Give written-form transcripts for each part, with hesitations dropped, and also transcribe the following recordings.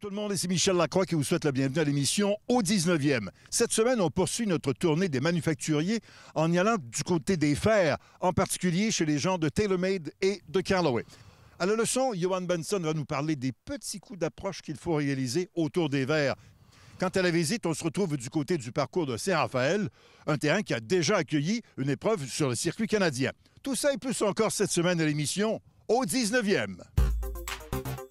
Bonjour tout le monde, ici Michel Lacroix qui vous souhaite la bienvenue à l'émission Au 19e. Cette semaine, on poursuit notre tournée des manufacturiers en y allant du côté des fers, en particulier chez les gens de TaylorMade et de Callaway. À la leçon, Johan Benson va nous parler des petits coups d'approche qu'il faut réaliser autour des verres. Quant à la visite, on se retrouve du côté du parcours de Saint-Raphaël, un terrain qui a déjà accueilli une épreuve sur le circuit canadien. Tout ça et plus encore cette semaine à l'émission Au 19e.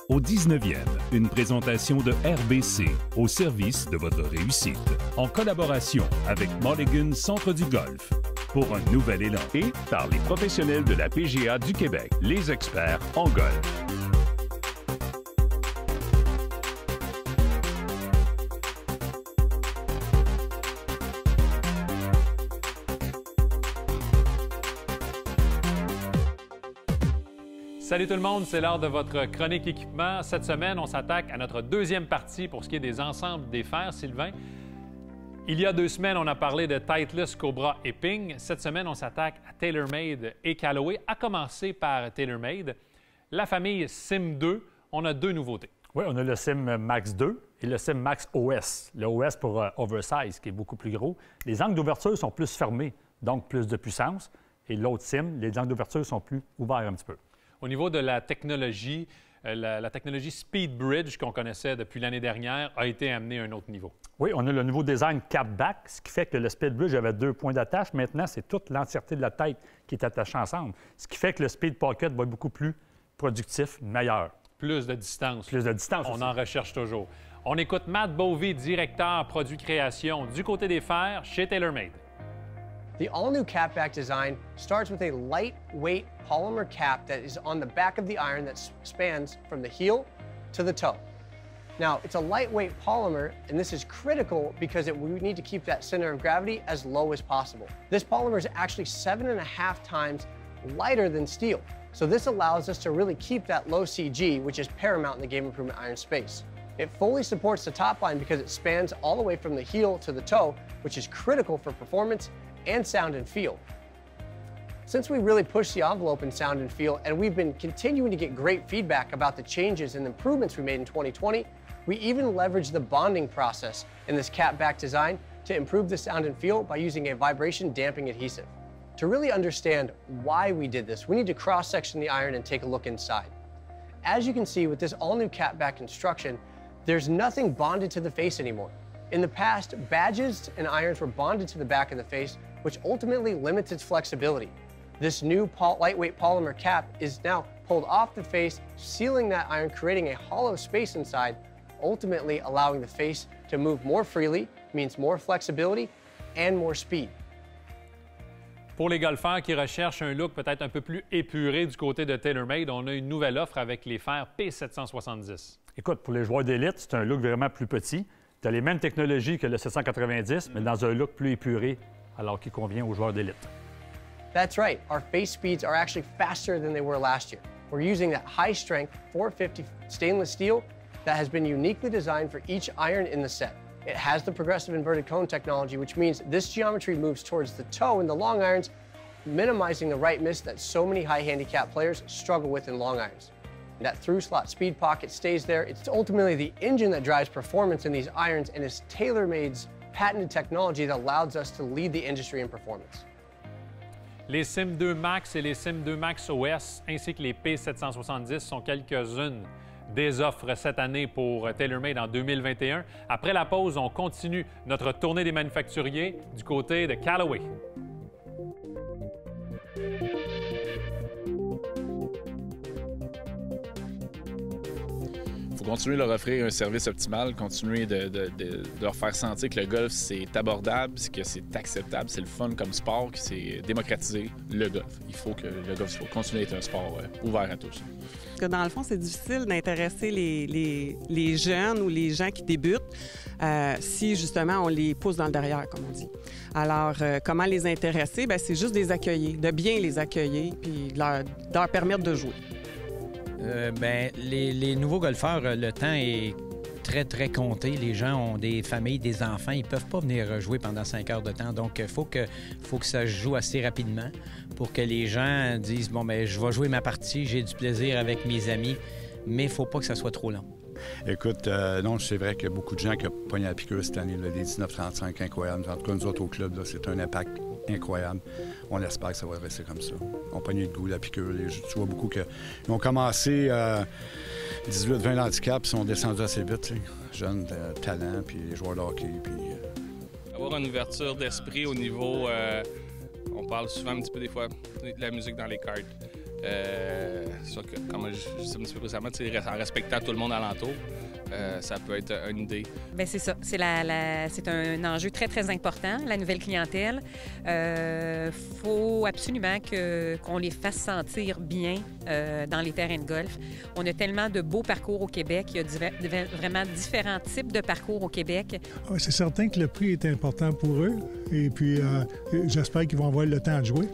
Au 19e, une présentation de RBC au service de votre réussite, en collaboration avec Mulligan Centre du Golf, pour un nouvel élan et par les professionnels de la PGA du Québec, les experts en golf. Salut tout le monde, c'est l'heure de votre chronique équipement. Cette semaine, on s'attaque à notre deuxième partie pour ce qui est des ensembles des fers, Sylvain. Il y a 2 semaines, on a parlé de Titleist, Cobra et Ping. Cette semaine, on s'attaque à TaylorMade et Callaway, à commencer par TaylorMade. La famille Sim 2, on a 2 nouveautés. Oui, on a le Sim Max 2 et le Sim Max OS. Le OS pour Oversize, qui est beaucoup plus gros. Les angles d'ouverture sont plus fermés, donc plus de puissance. Et l'autre Sim, les angles d'ouverture sont plus ouverts un petit peu. Au niveau de la technologie, la technologie Speed Bridge qu'on connaissait depuis l'année dernière a été amenée à un autre niveau. Oui, on a le nouveau design cap-back, ce qui fait que le Speed Bridge avait 2 points d'attache. Maintenant, c'est toute l'entièreté de la tête qui est attachée ensemble, ce qui fait que le Speed Pocket va être beaucoup plus productif, meilleur. Plus de distance. Plus de distance On aussi. en recherche toujours. On écoute Matt Bovey, directeur produit création du côté des fers chez TaylorMade. The all-new cap-back design starts with a lightweight polymer cap that is on the back of the iron that spans from the heel to the toe. Now, it's a lightweight polymer, and this is critical because we need to keep that center of gravity as low as possible. This polymer is actually 7.5 times lighter than steel. So this allows us to really keep that low CG, which is paramount in the game improvement iron space. It fully supports the top line because it spans all the way from the heel to the toe, which is critical for performance and sound and feel. Since we really pushed the envelope in sound and feel, and we've been continuing to get great feedback about the changes and improvements we made in 2020, we even leveraged the bonding process in this cap-back design to improve the sound and feel by using a vibration damping adhesive. To really understand why we did this, we need to cross-section the iron and take a look inside. As you can see with this all-new cap-back construction, there's nothing bonded to the face anymore. In the past, badges and irons were bonded to the back of the face, which ultimately limits its flexibility. This new lightweight polymer cap is now pulled off the face, sealing that iron, creating a hollow space inside, ultimately allowing the face to move more freely, means more flexibility and more speed. Pour les golfeurs qui recherchent un look peut-être un peu plus épuré du côté de TaylorMade, on a une nouvelle offre avec les fers P770. Écoute, pour les joueurs d'élite, c'est un look vraiment plus petit. Tu as les mêmes technologies que le 790, mais dans un look plus épuré, alors qu'il convient aux joueurs d'élite. That's right. Our face speeds are actually faster than they were last year. We're using that high-strength 450 stainless steel that has been uniquely designed for each iron in the set. It has the progressive inverted cone technology, which means this geometry moves towards the toe in the long irons, minimizing the right miss that so many high handicap players struggle with in long irons. That through slot speed pocket stays there. It's ultimately the engine that drives performance in these irons, and it's TaylorMade's patented technology that allows us to lead the industry in performance. Les Sim 2 Max et les Sim 2 Max OS ainsi que les P770 sont quelques-unes des offres cette année pour TaylorMade en 2021. Après la pause, on continue notre tournée des manufacturiers du côté de Callaway. Continuer de leur offrir un service optimal, continuer de leur faire sentir que le golf, c'est abordable, que c'est acceptable, c'est le fun comme sport, que c'est démocratiser le golf. Il faut que le golf continue d'être un sport ouvert à tous. Parce que dans le fond, c'est difficile d'intéresser les jeunes ou les gens qui débutent si, justement, on les pousse dans le derrière, comme on dit. Alors, comment les intéresser? Bien, c'est juste de les accueillir, de bien les accueillir puis de leur permettre de jouer. Les nouveaux golfeurs, le temps est très, très compté. Les gens ont des familles, des enfants. Ils ne peuvent pas venir jouer pendant 5 heures de temps. Donc, il faut que ça se joue assez rapidement pour que les gens disent « Bon, je vais jouer ma partie, j'ai du plaisir avec mes amis », mais il ne faut pas que ça soit trop long. Écoute, non, c'est vrai qu'il y a beaucoup de gens qui ont pogné la piqûre cette année, là, les 19-35, incroyable. En tout cas, nous autres au club, là, c'est un impact incroyable. On espère que ça va rester comme ça. On pogné le goût, la piqûre. Tu vois beaucoup qu'ils ont commencé 18-20 handicaps, ils sont descendus assez vite, tu sais. Jeunes talents, puis les joueurs de hockey, puis... Avoir une ouverture d'esprit au niveau... on parle souvent un petit peu des fois de la musique dans les cartes. Comme je disais un petit peu récemment, en respectant tout le monde alentour, ça peut être une idée. Bien, c'est ça. C'est un enjeu très, très important, la nouvelle clientèle. Faut absolument qu'on les fasse sentir bien dans les terrains de golf. On a tellement de beaux parcours au Québec. Il y a vraiment différents types de parcours au Québec. Oui, c'est certain que le prix est important pour eux. Et puis, j'espère qu'ils vont avoir le temps de jouer.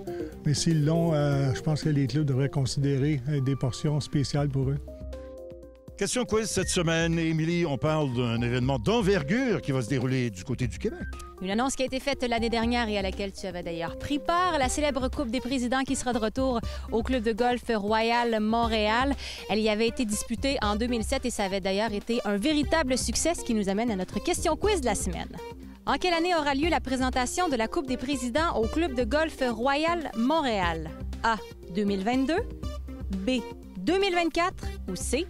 Mais s'ils l'ont, je pense que les clubs devraient considérer des portions spéciales pour eux. Question quiz cette semaine. Émilie, on parle d'un événement d'envergure qui va se dérouler du côté du Québec. Une annonce qui a été faite l'année dernière et à laquelle tu avais d'ailleurs pris part, la célèbre Coupe des présidents qui sera de retour au club de golf Royal Montréal. Elle y avait été disputée en 2007 et ça avait d'ailleurs été un véritable succès, ce qui nous amène à notre question quiz de la semaine. En quelle année aura lieu la présentation de la Coupe des présidents au club de golf Royal Montréal? A. 2022, B. 2024 ou C.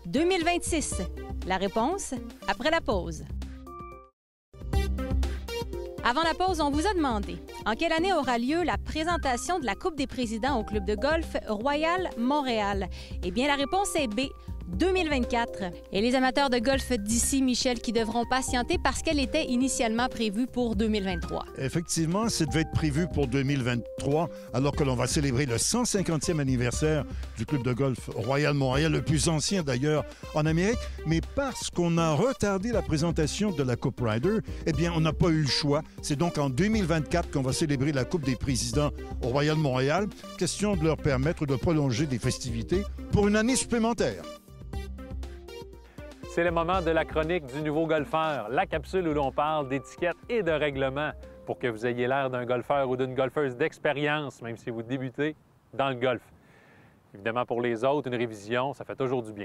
2026. La réponse après la pause. Avant la pause, on vous a demandé en quelle année aura lieu la présentation de la Coupe des présidents au club de golf Royal Montréal. Eh bien, la réponse est B. 2024. Et les amateurs de golf d'ici, Michel, qui devront patienter parce qu'elle était initialement prévue pour 2023. Effectivement, ça devait être prévu pour 2023, alors que l'on va célébrer le 150e anniversaire du club de golf Royal Montréal, le plus ancien d'ailleurs en Amérique. Mais parce qu'on a retardé la présentation de la Coupe Ryder, eh bien, on n'a pas eu le choix. C'est donc en 2024 qu'on va célébrer la Coupe des présidents au Royal Montréal. Question de leur permettre de prolonger des festivités pour une année supplémentaire. C'est le moment de la chronique du nouveau golfeur, la capsule où l'on parle d'étiquette et de règlement pour que vous ayez l'air d'un golfeur ou d'une golfeuse d'expérience, même si vous débutez dans le golf. Évidemment, pour les autres, une révision, ça fait toujours du bien.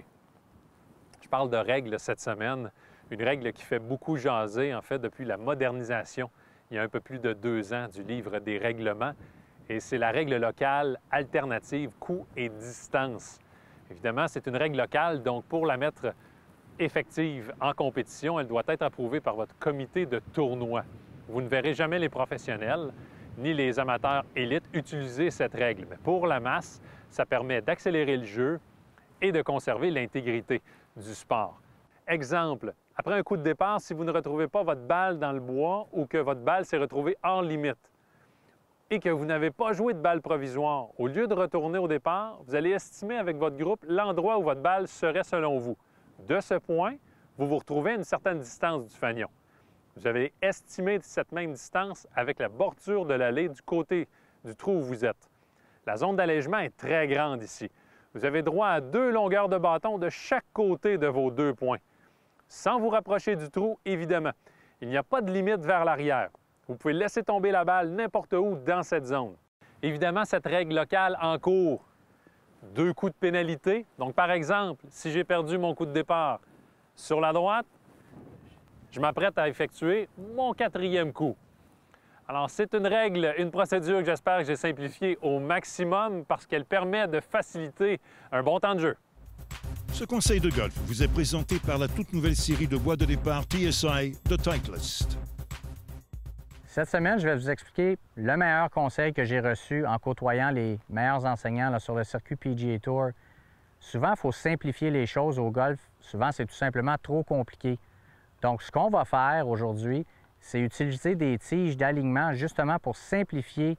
Je parle de règles cette semaine, une règle qui fait beaucoup jaser, en fait, depuis la modernisation, il y a un peu plus de 2 ans, du livre des règlements, et c'est la règle locale alternative coût et distance. Évidemment, c'est une règle locale, donc pour la mettre effective en compétition, elle doit être approuvée par votre comité de tournoi. Vous ne verrez jamais les professionnels ni les amateurs élites utiliser cette règle. Mais pour la masse, ça permet d'accélérer le jeu et de conserver l'intégrité du sport. Exemple, après un coup de départ, si vous ne retrouvez pas votre balle dans le bois ou que votre balle s'est retrouvée hors limite et que vous n'avez pas joué de balle provisoire, au lieu de retourner au départ, vous allez estimer avec votre groupe l'endroit où votre balle serait selon vous. De ce point, vous vous retrouvez à une certaine distance du fanion. Vous avez estimé cette même distance avec la bordure de l'allée du côté du trou où vous êtes. La zone d'allègement est très grande ici. Vous avez droit à 2 longueurs de bâton de chaque côté de vos 2 points. Sans vous rapprocher du trou, évidemment. Il n'y a pas de limite vers l'arrière. Vous pouvez laisser tomber la balle n'importe où dans cette zone. Évidemment, cette règle locale encourt 2 coups de pénalité. Donc, par exemple, si j'ai perdu mon coup de départ sur la droite, je m'apprête à effectuer mon 4e coup. Alors, c'est une règle, une procédure que j'espère que j'ai simplifiée au maximum parce qu'elle permet de faciliter un bon temps de jeu. Ce conseil de golf vous est présenté par la toute nouvelle série de bois de départ TSI de Titleist. Cette semaine, je vais vous expliquer le meilleur conseil que j'ai reçu en côtoyant les meilleurs enseignants là, sur le circuit PGA Tour. Souvent, il faut simplifier les choses au golf. Souvent, c'est tout simplement trop compliqué. Donc, ce qu'on va faire aujourd'hui, c'est utiliser des tiges d'alignement justement pour simplifier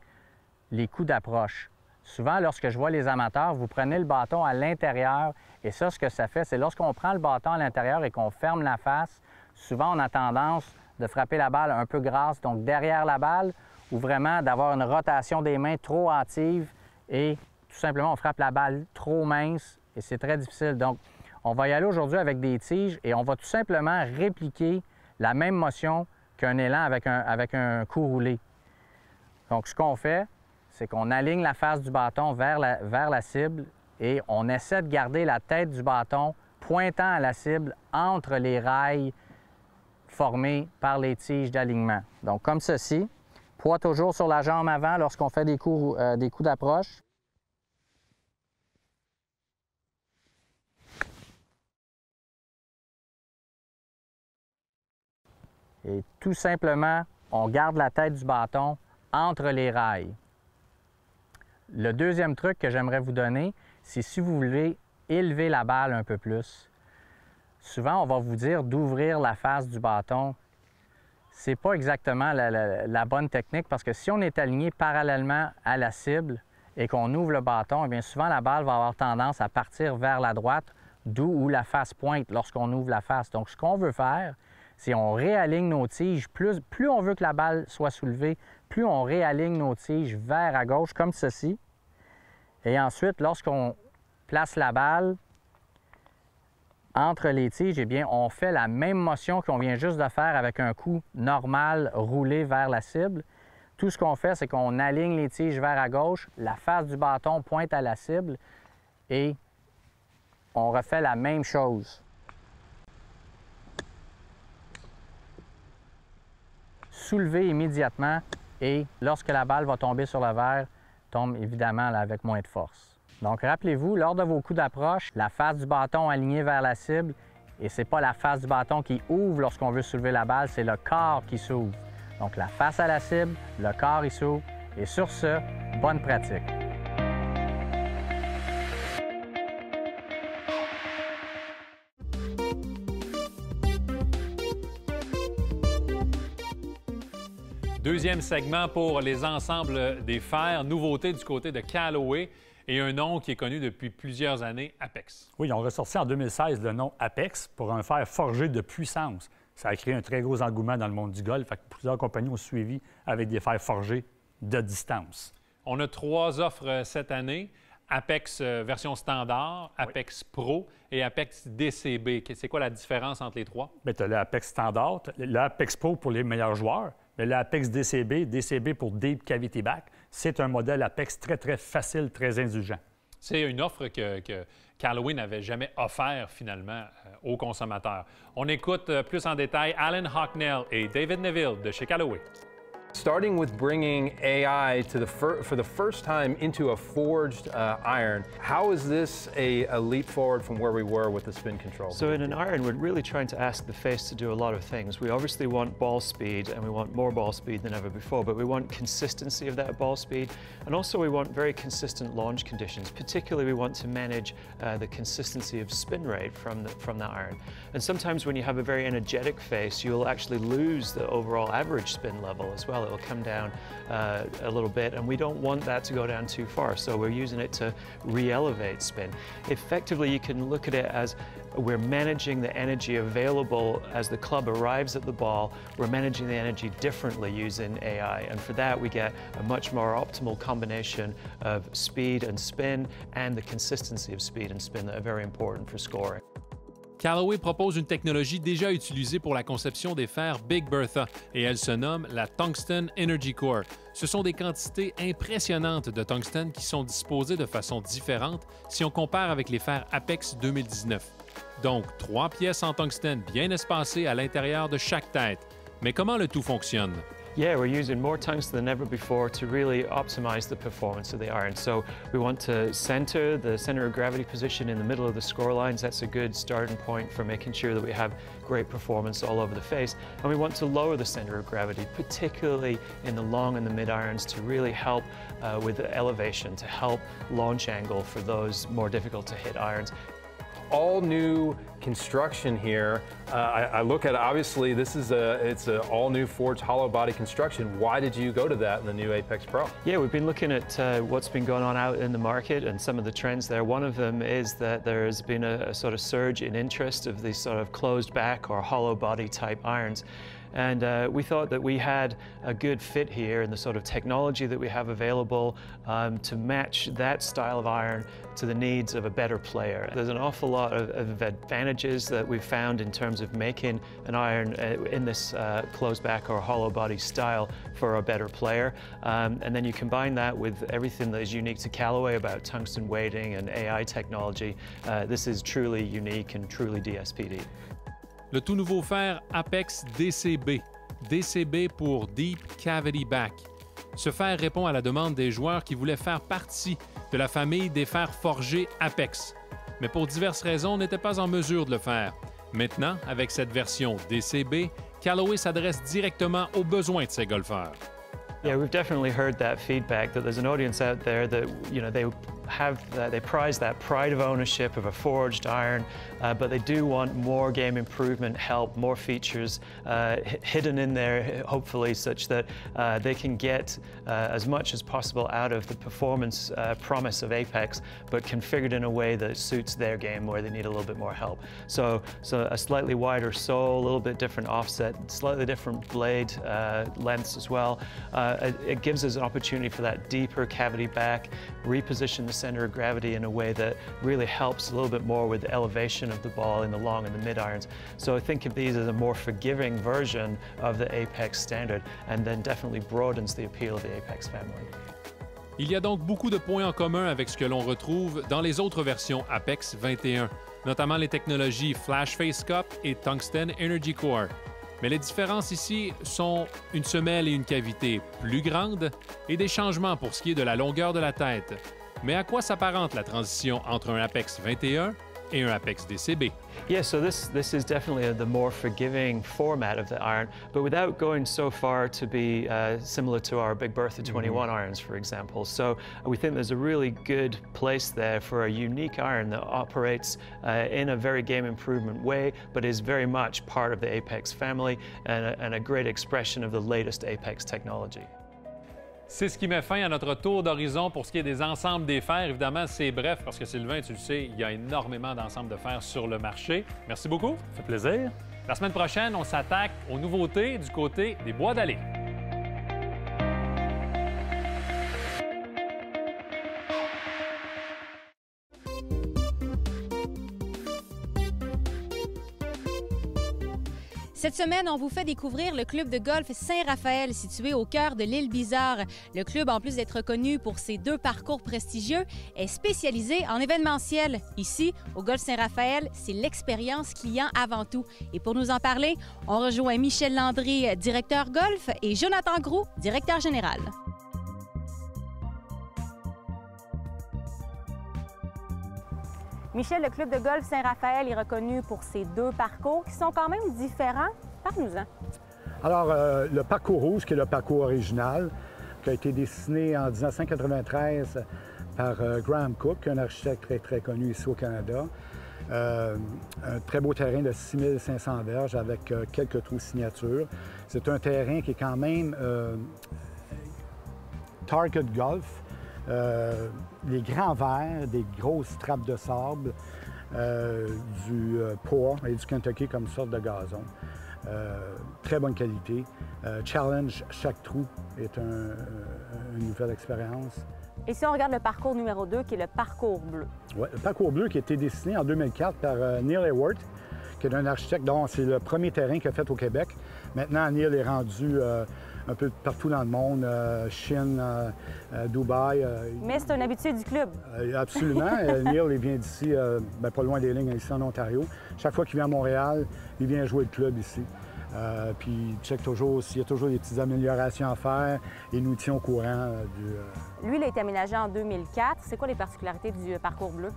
les coups d'approche. Souvent, lorsque je vois les amateurs, vous prenez le bâton à l'intérieur et ça, ce que ça fait, c'est lorsqu'on prend le bâton à l'intérieur et qu'on ferme la face, souvent, on a tendance de frapper la balle un peu grasse, donc derrière la balle, ou vraiment d'avoir une rotation des mains trop hâtive et tout simplement, on frappe la balle trop mince et c'est très difficile. Donc, on va y aller aujourd'hui avec des tiges et on va tout simplement répliquer la même motion qu'un élan avec un coup roulé. Donc, ce qu'on fait, c'est qu'on aligne la face du bâton vers la cible et on essaie de garder la tête du bâton pointant à la cible entre les rails formés par les tiges d'alignement. Donc, comme ceci, poids toujours sur la jambe avant lorsqu'on fait des coups d'approche. Et tout simplement, on garde la tête du bâton entre les rails. Le deuxième truc que j'aimerais vous donner, c'est si vous voulez élever la balle un peu plus. Souvent, on va vous dire d'ouvrir la face du bâton. Ce n'est pas exactement la bonne technique parce que si on est aligné parallèlement à la cible et qu'on ouvre le bâton, eh bien souvent la balle va avoir tendance à partir vers la droite, d'où où la face pointe lorsqu'on ouvre la face. Donc, ce qu'on veut faire, c'est on réaligne nos tiges. Plus on veut que la balle soit soulevée, plus on réaligne nos tiges vers à gauche, comme ceci. Et ensuite, lorsqu'on place la balle entre les tiges, eh bien, on fait la même motion qu'on vient juste de faire avec un coup normal roulé vers la cible. Tout ce qu'on fait, c'est qu'on aligne les tiges vers à gauche, la face du bâton pointe à la cible et on refait la même chose. Soulever immédiatement et lorsque la balle va tomber sur le verre, tombe évidemment là, avec moins de force. Donc rappelez-vous, lors de vos coups d'approche, la face du bâton alignée vers la cible et ce n'est pas la face du bâton qui ouvre lorsqu'on veut soulever la balle, c'est le corps qui s'ouvre. Donc la face à la cible, le corps il s'ouvre et sur ce, bonne pratique. Deuxième segment pour les ensembles des fers. Nouveauté du côté de Callaway et un nom qui est connu depuis plusieurs années, Apex. Oui, ils ont ressorti en 2016 le nom Apex pour un fer forgé de puissance. Ça a créé un très gros engouement dans le monde du golf. Fait que plusieurs compagnies ont suivi avec des fers forgés de distance. On a 3 offres cette année. Apex version standard, Apex Pro et Apex DCB. C'est quoi la différence entre les trois? Bien, tu as l'Apex standard, l'Apex Pro pour les meilleurs joueurs, mais l'Apex DCB pour Deep Cavity Back, c'est un modèle Apex très, très facile, très indulgent. C'est une offre que Callaway n'avait jamais offert finalement aux consommateurs. On écoute plus en détail Alan Hocknell et David Neville de chez Callaway. Starting with bringing AI to for the first time into a forged iron, how is this a leap forward from where we were with the spin control? So in an iron, we're really trying to ask the face to do a lot of things. We obviously want ball speed, and we want more ball speed than ever before, but we want consistency of that ball speed, and also we want very consistent launch conditions. Particularly, we want to manage the consistency of spin rate from the iron. And sometimes when you have a very energetic face, you'll actually lose the overall average spin level as well. It'll come down a little bit, and we don't want that to go down too far, so we're using it to re-elevate spin. Effectively, you can look at it as we're managing the energy available as the club arrives at the ball. We're managing the energy differently using AI, and for that we get a much more optimal combination of speed and spin and the consistency of speed and spin that are very important for scoring. Callaway propose une technologie déjà utilisée pour la conception des fers Big Bertha et elle se nomme la Tungsten Energy Core. Ce sont des quantités impressionnantes de tungstène qui sont disposées de façon différente si on compare avec les fers Apex 2019. Donc, 3 pièces en tungstène bien espacées à l'intérieur de chaque tête. Mais comment le tout fonctionne? Yeah, we're using more tungsten than ever before to really optimize the performance of the iron. So we want to center the center of gravity position in the middle of the score lines. That's a good starting point for making sure that we have great performance all over the face. And we want to lower the center of gravity, particularly in the long and the mid irons, to really help with the elevation, to help launch angle for those more difficult to hit irons. All new construction here. I look at it, obviously this is it's an all new forged hollow body construction. Why did you go to that in the new Apex Pro? Yeah, we've been looking at what's been going on out in the market and some of the trends there. One of them is that there's been a sort of surge in interest of these sort of closed back or hollow body type irons. And we thought that we had a good fit here in the sort of technology that we have available to match that style of iron to the needs of a better player. There's an awful lot of advantages advantages that we've found in terms of making an iron in this closed back or hollow body style for a better player. And then you combine that with everything that is unique to Callaway about tungsten weighting and AI technology. This is truly unique and truly DSPD. Le tout nouveau fer Apex DCB. DCB pour Deep Cavity Back. Ce fer répond à la demande des joueurs qui voulaient faire partie de la famille des fers forgés Apex, mais pour diverses raisons n'étaient pas en mesure de le faire. Maintenant, avec cette version DCB, Callaway s'adresse directement aux besoins de ses golfeurs. Yeah, we've definitely heard that feedback that there's an audience out there that, you know, they prize that pride of ownership of a forged iron, but they do want more game improvement help, more features hidden in there, hopefully, such that they can get as much as possible out of the performance promise of Apex, but configured in a way that suits their game where they need a little bit more help. So a slightly wider sole, a little bit different offset, slightly different blade lengths as well. It gives us an opportunity for that deeper cavity back, reposition the center of gravity in a way that really helps a little bit more with the elevation of the ball in the long and the mid irons. So I think of these as a more forgiving version of the Apex standard, and then definitely broadens the appeal of the Apex family. Il y a donc beaucoup de points en commun avec ce que l'on retrouve dans les autres versions Apex 21, notamment les technologies Flash Face Cup et Tungsten Energy Core. Mais les différences ici sont une semelle et une cavité plus grandes et des changements pour ce qui est de la longueur de la tête. Mais à quoi s'apparente la transition entre un Apex 21 et un Apex DCB? Yeah, so this is definitely the more forgiving format of the iron, but without going so far to be similar to our Big Bertha 21 irons, for example. So we think there's a really good place there for a unique iron that operates in a very game improvement way, but is very much part of the Apex family and a great expression of the latest Apex technology. C'est ce qui met fin à notre tour d'horizon pour ce qui est des ensembles des fers. Évidemment, c'est bref parce que Sylvain, tu le sais, il y a énormément d'ensembles de fers sur le marché. Merci beaucoup. Ça fait plaisir. La semaine prochaine, on s'attaque aux nouveautés du côté des bois d'allée. Cette semaine, on vous fait découvrir le club de golf Saint-Raphaël, situé au cœur de l'île Bizarre. Le club, en plus d'être connu pour ses 2 parcours prestigieux, est spécialisé en événementiel. Ici, au golf Saint-Raphaël, c'est l'expérience client avant tout. Et pour nous en parler, on rejoint Michel Landry, directeur golf, et Jonathan Groux, directeur général. Michel, le club de golf Saint-Raphaël est reconnu pour ses 2 parcours qui sont quand même différents. Parle-nous-en. Alors, le parcours rouge, qui est le parcours original, qui a été dessiné en 1993 par Graham Cook, un architecte très, très connu ici au Canada. Un très beau terrain de 6500 verges avec quelques trous signature. C'est un terrain qui est quand même target golf. Les grands verres, des grosses trappes de sable, du Poa et du Kentucky comme sorte de gazon. Très bonne qualité. Challenge, chaque trou est une nouvelle expérience. Et si on regarde le parcours numéro 2, qui est le parcours bleu? Oui, le parcours bleu qui a été dessiné en 2004 par Neil Hayworth, qui est un architecte dont c'est le premier terrain qu'il a fait au Québec. Maintenant, Neil est rendu un peu partout dans le monde, Chine, Dubaï. Mais c'est un habitué du club. Absolument. Neil, il vient d'ici, pas loin des lignes, ici en Ontario. Chaque fois qu'il vient à Montréal, il vient jouer le club ici. Puis il check toujours s'il y a toujours des petites améliorations à faire et nous tient au courant du... Lui, il a été aménagé en 2004. C'est quoi les particularités du parcours bleu?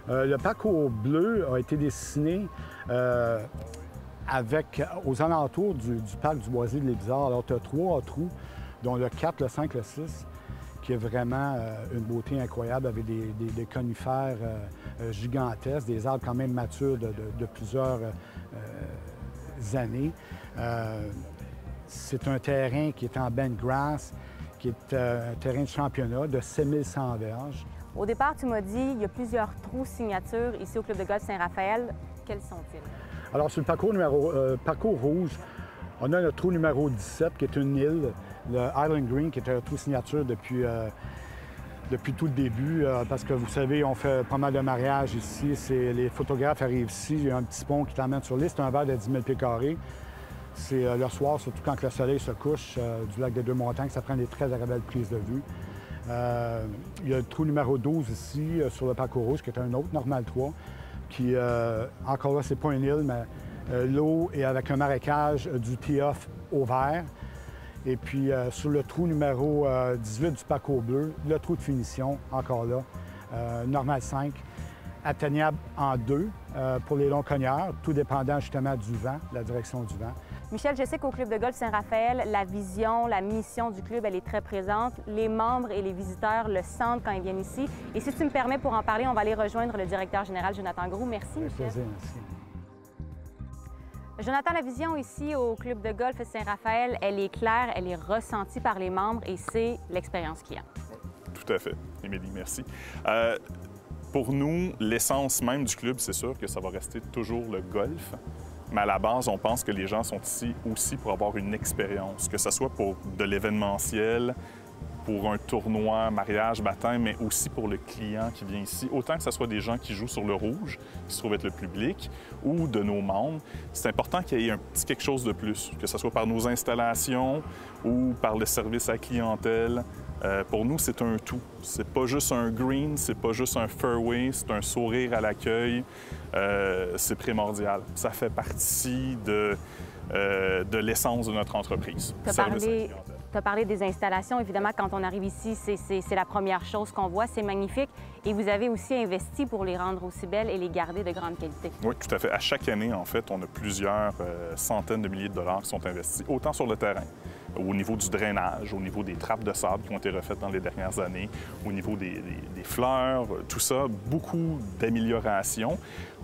Le parcours bleu a été dessiné aux alentours du parc du Boisé de l'Ibizarre. Alors, tu as 3 trous, dont le 4, le 5, le 6, qui est vraiment une beauté incroyable avec des conifères gigantesques, des arbres quand même matures de plusieurs années. C'est un terrain qui est en bend grass, qui est un terrain de championnat de 7100 verges. Au départ, tu m'as dit il y a plusieurs trous signatures ici au club de golf Saint-Raphaël. Quels sont-ils? Alors, sur le parcours rouge, on a le trou numéro 17, qui est une île, le Island Green, qui est un trou signature depuis depuis tout le début, parce que vous savez, on fait pas mal de mariages ici. Les photographes arrivent ici, il y a un petit pont qui t'emmène sur l'île. C'est un verre de 10 000 pieds carrés. C'est le soir, surtout quand le soleil se couche du lac des Deux-Montagnes, ça prend des très belles prises de vue. Il y a le trou numéro 12 ici, sur le parcours rouge, qui est un autre, Normal 3, qui, encore là, c'est pas une île, mais l'eau est avec un marécage du tee-off au vert. Et puis, sur le trou numéro 18 du parcours bleu, le trou de finition, encore là, Normal 5, atteignable en 2 pour les longs cogneurs, tout dépendant justement du vent, la direction du vent. Michel, je sais qu'au Club de golf Saint-Raphaël, la vision, la mission du club, elle est très présente. Les membres et les visiteurs le sentent quand ils viennent ici. Et si tu me permets, pour en parler, on va aller rejoindre le directeur général, Jonathan Groulx. Merci, Michel. Plaisir, merci. Jonathan, la vision ici au Club de golf Saint-Raphaël, elle est claire, elle est ressentie par les membres et c'est l'expérience client. Tout à fait. Émilie, merci. Pour nous, l'essence même du club, c'est sûr que ça va rester toujours le golf. Mais à la base, on pense que les gens sont ici aussi pour avoir une expérience, que ce soit pour de l'événementiel, pour un tournoi, mariage, baptême, mais aussi pour le client qui vient ici. Autant que ce soit des gens qui jouent sur le rouge, qui se trouvent être le public, ou de nos membres, c'est important qu'il y ait un petit quelque chose de plus, que ce soit par nos installations ou par le service à la clientèle. Pour nous, c'est un tout. C'est pas juste un green, c'est pas juste un fairway, c'est un sourire à l'accueil. C'est primordial. Ça fait partie de l'essence de notre entreprise. Tu as parlé des installations. Évidemment, quand on arrive ici, c'est la première chose qu'on voit. C'est magnifique. Et vous avez aussi investi pour les rendre aussi belles et les garder de grande qualité. Oui, tout à fait. À chaque année, en fait, on a plusieurs centaines de milliers de dollars qui sont investis, autant sur le terrain, au niveau du drainage, au niveau des trappes de sable qui ont été refaites dans les dernières années, au niveau des fleurs, tout ça, beaucoup d'améliorations.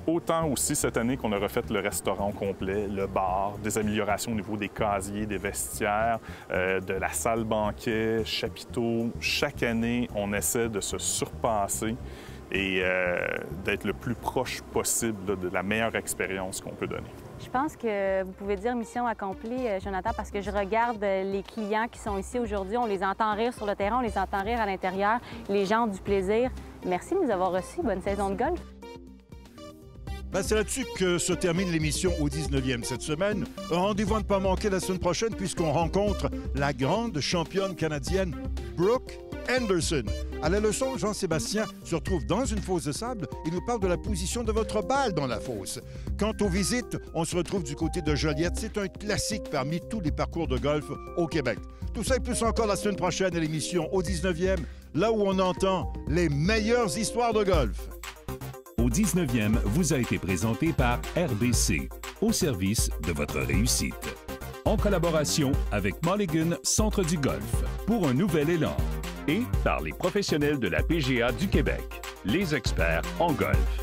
Autant aussi cette année qu'on a refait le restaurant complet, le bar, des améliorations au niveau des casiers, des vestiaires, de la salle banquet, chapiteaux. Chaque année, on essaie de se surpasser et d'être le plus proche possible là, de la meilleure expérience qu'on peut donner. Je pense que vous pouvez dire mission accomplie, Jonathan, parce que je regarde les clients qui sont ici aujourd'hui. On les entend rire sur le terrain, on les entend rire à l'intérieur. Les gens ont du plaisir. Merci de nous avoir reçus. Bonne saison de golf. C'est là-dessus que se termine l'émission au 19e cette semaine. Un rendez-vous à ne pas manquer la semaine prochaine puisqu'on rencontre la grande championne canadienne Brooke Henderson. À la leçon, Jean-Sébastien se retrouve dans une fosse de sable et nous parle de la position de votre balle dans la fosse. Quant aux visites, on se retrouve du côté de Joliette. C'est un classique parmi tous les parcours de golf au Québec. Tout ça et plus encore la semaine prochaine à l'émission au 19e, là où on entend les meilleures histoires de golf. Au 19e vous a été présenté par RBC, au service de votre réussite. En collaboration avec Mulligan Centre du Golf, pour un nouvel élan. Et par les professionnels de la PGA du Québec, les experts en golf.